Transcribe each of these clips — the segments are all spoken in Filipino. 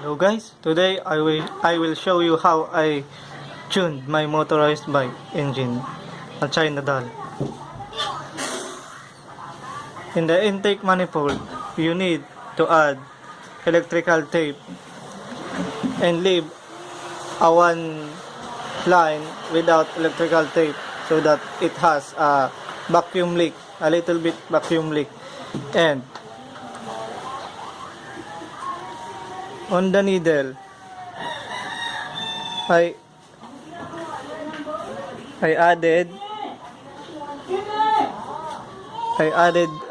Hello guys, today I will show you how I tuned my motorized bike engine at China doll. In the intake manifold, you need to add electrical tape and leave a one line without electrical tape so that it has a vacuum leak, a little bit vacuum leak. And on the needle, I added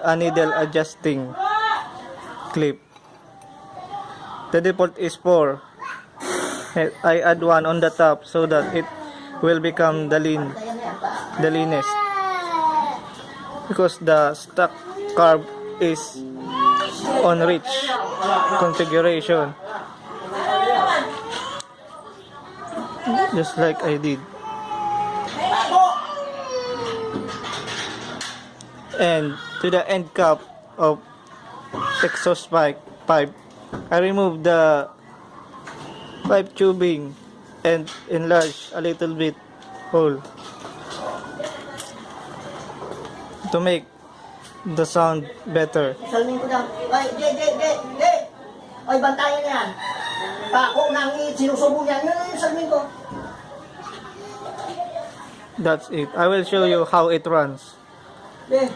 a needle adjusting clip. The default is 4. I add one on the top so that it will become the leanest, because the stock carb is on rich configuration, just like I did. And to the end cap of exhaust pipe, I remove the pipe tubing and enlarge a little bit hole to make the sound better. Salmin ko lang. Ay, di. Ay, bantayan yan. Pako nang sinusubo niyan. Yun yung salmin ko. That's it. I will show you how it runs. Di.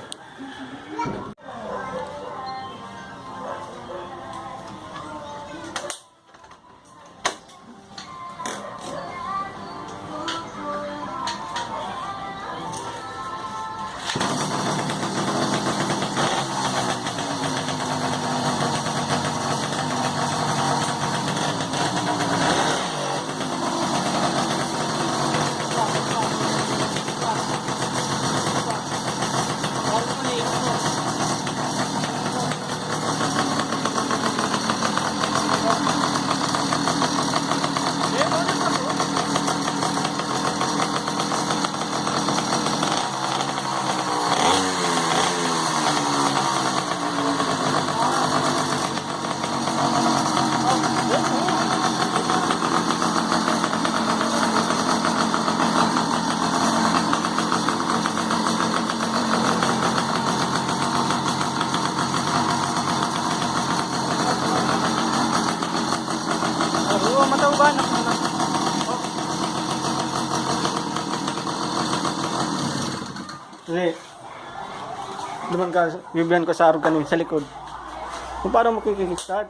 Matauban ako na. Sige. Duman ka, bibihan ko sa arog kanina sa likod. Kung paano mo kickstart.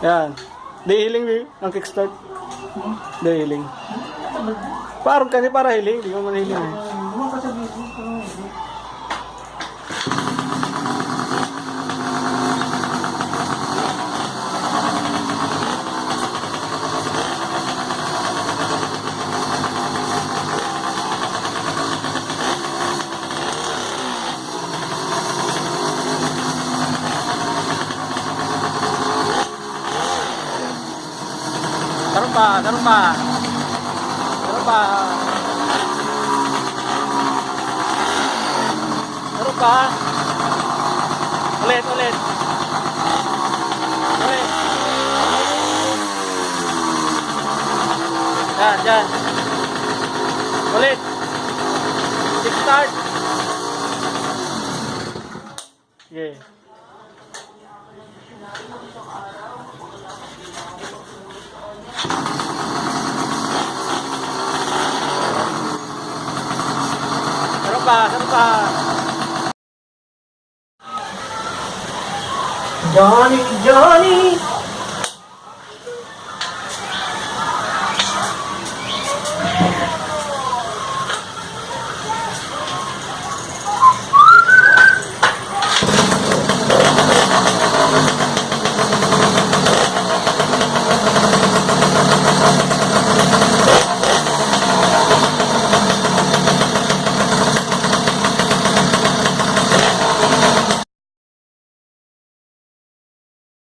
Yan. Di-healing ang kickstart. Di-healing. Parang kanina para healing, di ko man healing. Duman ka sa video. Ganun pa. Ulit. Yan. Ulit. Kickstart. Yeah. Ganun pa. Johnny.